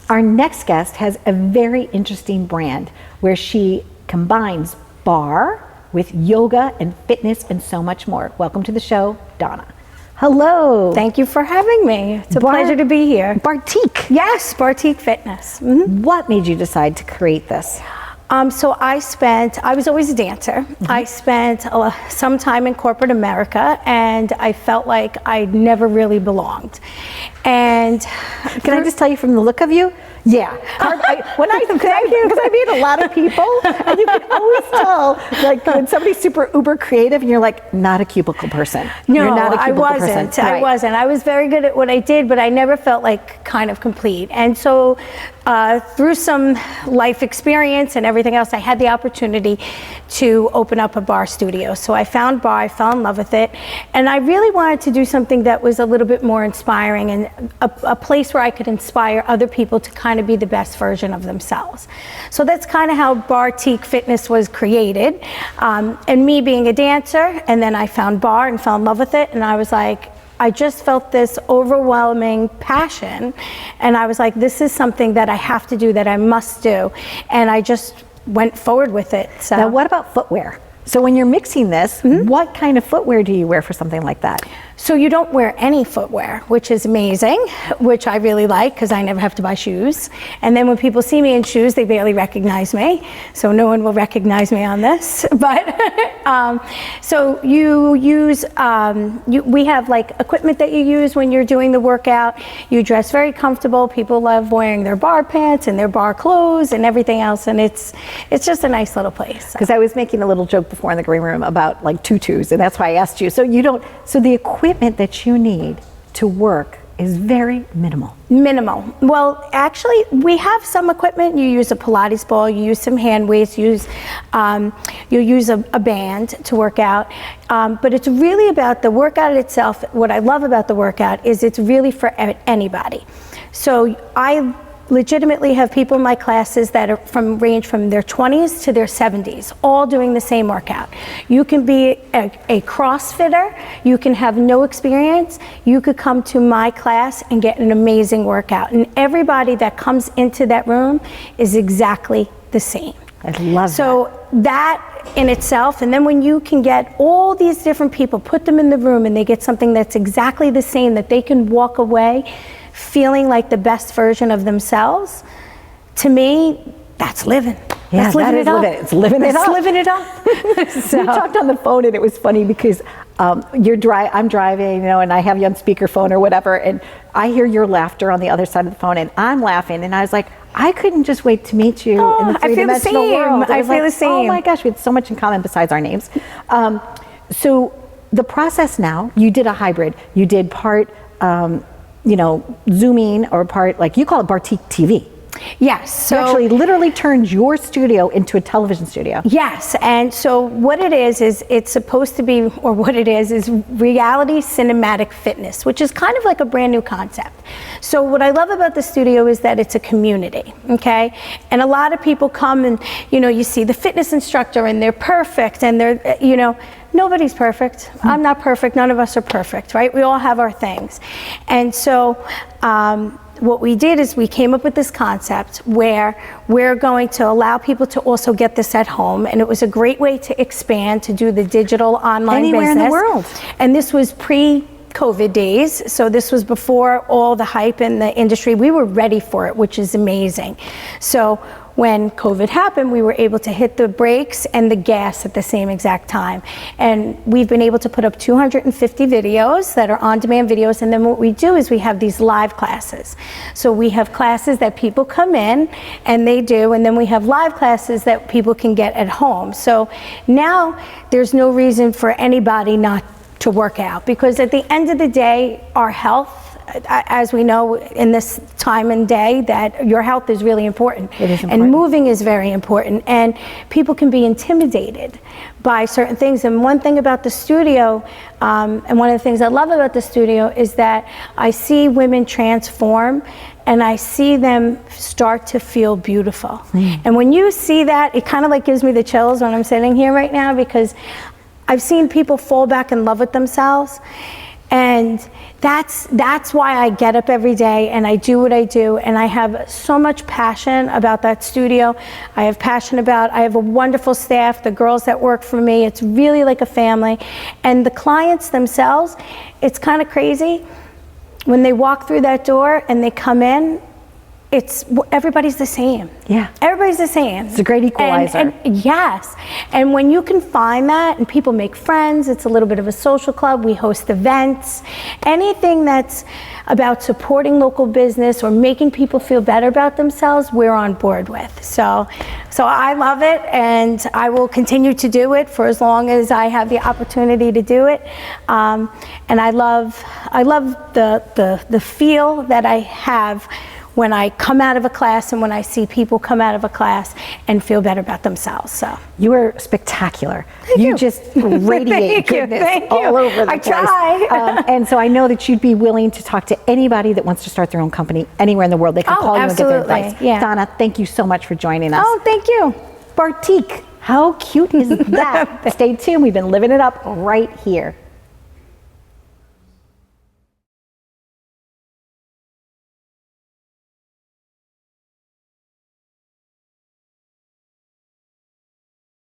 Our next guest has a very interesting brand where she combines barre with yoga and fitness and so much more. Welcome to the show, Donna. Hello. Thank you for having me. It's a pleasure to be here. Barre-Tique. Yes, Barre-Tique Fitness. What made you decide to create this? So I was always a dancer. I spent some time in corporate America, and I felt like I never really belonged. And can I just tell you from the look of you? Yeah. Because I meet a lot of people, and you can always tell, like when somebody's super uber creative, and you're like, not a cubicle person. No, you're not a cubicle I wasn't. Person. I wasn't. I was very good at what I did, but I never felt like kind of complete. And so through some life experience and everything else, I had the opportunity to open up a barre studio. So I found barre, I fell in love with it, and I really wanted to do something that was a little bit more inspiring and a place where I could inspire other people to kind of be the best version of themselves. So that's kind of how Barre-Tique Fitness was created. And me being a dancer, and then I found barre and fell in love with it, and I was like, I just felt this overwhelming passion, and I was like, this is something that I have to do, that I must do, and I just went forward with it. So now what about footwear? So when you're mixing this, what kind of footwear do you wear for something like that? So you don't wear any footwear, which is amazing, which I really like because I never have to buy shoes. And then when people see me in shoes, they barely recognize me. So no one will recognize me on this. But so you use, we have like equipment that you use when you're doing the workout. You dress very comfortable. People love wearing their barre pants and their barre clothes and everything else. And it's just a nice little place. Because I was making a little joke before in the green room about like tutus, and that's why I asked you. So so the equipment that you need to work is very minimal. Minimal. Well, actually, we have some equipment. You use a Pilates ball, you use some hand weights, you use a band to work out. But it's really about the workout itself. What I love about the workout is it's really for anybody. So I legitimately have people in my classes that are range from their 20s to their 70s, all doing the same workout. You can be a CrossFitter, you can have no experience, you could come to my class and get an amazing workout. And everybody that comes into that room is exactly the same. I love that. So that in itself, and then when you can get all these different people, put them in the room and they get something that's exactly the same, that they can walk away feeling like the best version of themselves, to me, that's living. Yeah, that's living it up. It's living it up. It's living it up. So. We talked on the phone, and it was funny because I'm driving, and I have you on speakerphone or whatever, and I hear your laughter on the other side of the phone, and I'm laughing, and I was like, I couldn't just wait to meet you in the three-dimensional world. I feel the same. Oh my gosh, we had so much in common besides our names. So the process now, you did a hybrid. You did part Zooming, or part, like you call it Barre-Tique TV. Yes. So you actually literally turned your studio into a television studio. Yes. And so what it is it's supposed to be, or what it is reality cinematic fitness, which is kind of like a brand new concept. So what I love about the studio is that it's a community, okay? And a lot of people come and, you see the fitness instructor and they're perfect, and they're, nobody's perfect. I'm not perfect. None of us are perfect, right? We all have our things. And so what we did is we came up with this concept where we're going to allow people to also get this at home. And it was a great way to expand, to do the digital online anywhere business. In the world. And this was pre-COVID days. So this was before all the hype in the industry. We were ready for it, which is amazing. So when COVID happened, we were able to hit the brakes and the gas at the same exact time. And we've been able to put up 250 videos that are on-demand videos. And then what we do is we have these live classes. So we have classes that people come in and they do, and then we have live classes that people can get at home. So now there's no reason for anybody not to work out, because at the end of the day, our health, as we know in this time and day, that your health is really important. It is important. And moving is very important. And people can be intimidated by certain things. And one thing about the studio, and one of the things I love about the studio, is that I see women transform, and I see them start to feel beautiful. And when you see that, it kind of like gives me the chills when I'm sitting here right now, because I've seen people fall back in love with themselves. And that's why I get up every day and I do what I do, and I have so much passion about that studio. I have a wonderful staff, the girls that work for me. It's really like a family. And the clients themselves, it's kind of crazy. When they walk through that door and they come in, everybody's the same. Yeah. Everybody's the same. It's a great equalizer. And yes. And when you can find that and people make friends, it's a little bit of a social club. We host events. Anything that's about supporting local business or making people feel better about themselves, we're on board with. So I love it, and I will continue to do it for as long as I have the opportunity to do it. And I love the feel that I have when I come out of a class and when I see people come out of a class and feel better about themselves. So you are spectacular. Thank you. Just radiate goodness all over the place. I try. And so I know that you'd be willing to talk to anybody that wants to start their own company anywhere in the world. They can call you and get their advice. Yeah. Donna, thank you so much for joining us. Oh, thank you. Barre-Tique, how cute is that? Stay tuned. We've been living it up right here.